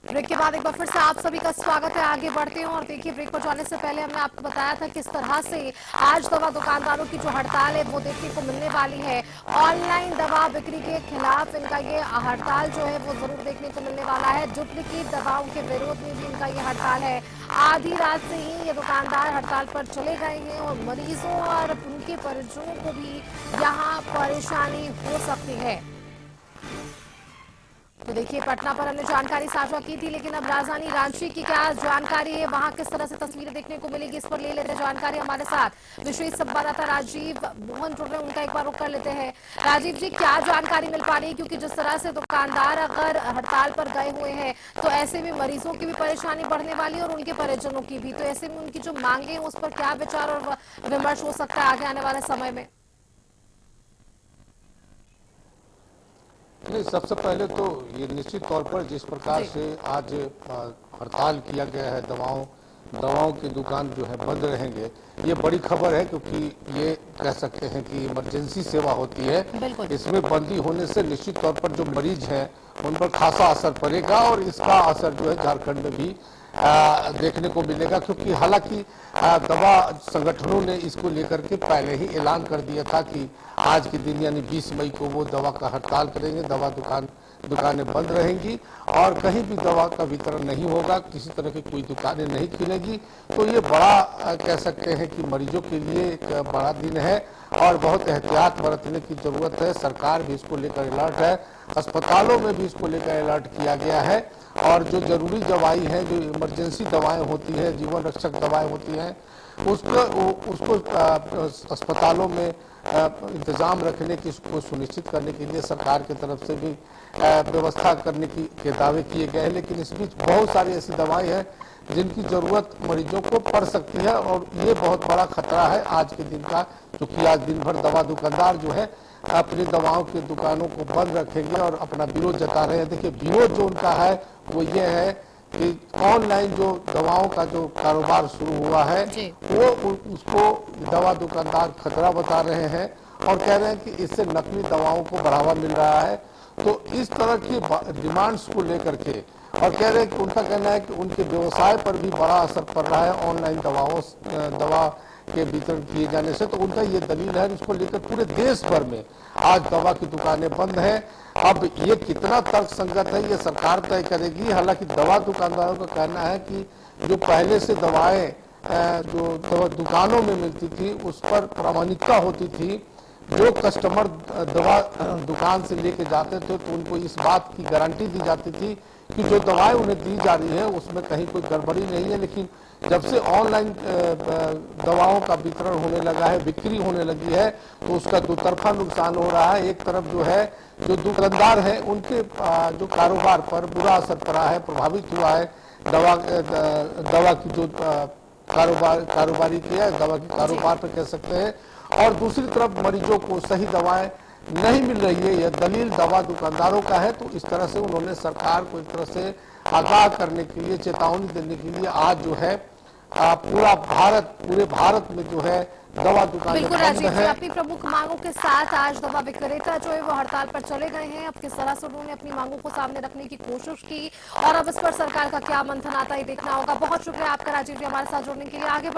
Break के बाद एक बार फिर से आप सभी का स्वागत है। आगे बढ़ते हैं और देखिए, ब्रेक पर जाने से पहले हमने आपको बताया था किस तरह से आज दवा दुकानदारों की जो हड़ताल है वो देखने को मिलने वाली है। ऑनलाइन दवा बिक्री के खिलाफ इनका ये हड़ताल जो है वो जरूर देखने को मिलने वाला है। डुप्लीकेट दवाओं के विरोध में भी इनका ये हड़ताल है। आधी रात से ही ये दुकानदार हड़ताल पर चले गए हैं और मरीजों और उनके परिजनों को भी यहाँ परेशानी हो सकती है। तो देखिए, पटना पर हमने जानकारी साझा की थी, लेकिन अब राजधानी रांची की क्या जानकारी है, वहां किस तरह से तस्वीरें देखने को मिलेगी, इस पर ले लेते हैं जानकारी हमारे साथ विशेष संवाददाता राजीव मोहन जुड़ रहे हैं, उनका एक बार रुख कर लेते हैं। राजीव जी, क्या जानकारी मिल पा रही है? क्योंकि जिस तरह से दुकानदार अगर हड़ताल पर गए हुए हैं तो ऐसे में मरीजों की भी परेशानी बढ़ने वाली है और उनके परिजनों की भी। तो ऐसे में उनकी जो मांगे हैं उस पर क्या विचार और विमर्श हो सकता है आगे आने वाले समय में? नहीं, सबसे पहले तो ये निश्चित तौर पर जिस प्रकार से आज हड़ताल किया गया है, दवाओं की दुकान जो है बंद रहेंगे, ये बड़ी खबर है, क्योंकि ये कह सकते हैं कि इमरजेंसी सेवा होती है। इसमें बंदी होने से निश्चित तौर पर जो मरीज हैं उन पर खासा असर पड़ेगा और इसका असर जो है झारखंड में भी देखने को मिलेगा, क्योंकि हालांकि दवा संगठनों ने इसको लेकर के पहले ही ऐलान कर दिया था कि आज के दिन यानी 20 मई को वो दवा का हड़ताल करेंगे, दुकानें बंद रहेंगी और कहीं भी दवा का वितरण नहीं होगा, किसी तरह की कोई दुकानें नहीं खुलेगी। तो ये बड़ा कह सकते हैं कि मरीजों के लिए एक बड़ा दिन है और बहुत एहतियात बरतने की जरूरत है। सरकार भी इसको लेकर अलर्ट है, अस्पतालों में भी इसको लेकर अलर्ट किया गया है और जो जरूरी दवाई है, जो इमरजेंसी दवाएं होती हैं, जीवन रक्षक दवाएं होती हैं, उसको अस्पतालों में इंतजाम रखने की, उसको सुनिश्चित करने के लिए सरकार की तरफ से भी व्यवस्था करने के दावे किए गए हैं। लेकिन इस बीच बहुत सारी ऐसी दवाएं हैं जिनकी जरूरत मरीजों को पड़ सकती है और ये बहुत बड़ा खतरा है आज के दिन का, क्योंकि आज दिन भर दवा दुकानदार जो है अपनी दवाओं की दुकानों को बंद रखेंगे और अपना विरोध जता रहे हैं। देखिए, विरोध जो उनका है वो ये है कि ऑनलाइन जो दवाओं का जो कारोबार शुरू हुआ है वो उसको दवा दुकानदार खतरा बता रहे हैं और कह रहे हैं कि इससे नकली दवाओं को बढ़ावा मिल रहा है। तो इस तरह की डिमांड्स को लेकर के और कह रहे हैं कि उनका कहना है कि उनके व्यवसाय पर भी बड़ा असर पड़ रहा है ऑनलाइन दवा के वितरण किए जाने से। तो उनका ये दलील है, इसको लेकर पूरे देश भर में आज दवा की दुकानें बंद हैं। अब ये कितना तर्क संगत है ये सरकार तय करेगी। हालांकि दवा दुकानदारों का कहना है कि जो पहले से दवाएं जो दुकानों में मिलती थी उस पर प्रामाणिकता होती थी। जो कस्टमर दवा दुकान से लेके जाते थे तो उनको इस बात की गारंटी दी जाती थी कि जो दवाएं उन्हें दी जा रही है उसमें कहीं कोई गड़बड़ी नहीं है। लेकिन जब से ऑनलाइन दवाओं का वितरण होने लगा है, बिक्री होने लगी है, तो उसका दोतरफा नुकसान हो रहा है। एक तरफ जो है जो दुकानदार है उनके जो कारोबार पर बुरा असर पड़ा है, प्रभावित हुआ है। दवा की जो कारोबारी किया है, दवा की कारोबार पर कह सकते हैं। और दूसरी तरफ मरीजों को सही दवाएं नहीं मिल रही है, यह दलील दवा दुकानदारों का है। तो इस तरह से उन्होंने सरकार को एक तरह से आगाह करने के लिए, चेतावनी देने के लिए आज जो है पूरे भारत में जो है दवा दुकानें बिल्कुल बंद राजीव जी, है। अपनी प्रमुख मांगों के साथ आज दवा विक्रेता जो है वो हड़ताल पर चले गए हैं। अब किस तरह से उन्होंने अपनी मांगों को सामने रखने की कोशिश की और अब इस पर सरकार का क्या मंथन आता है देखना होगा। बहुत शुक्रिया आपका राजीव जी हमारे साथ जुड़ने के लिए। आगे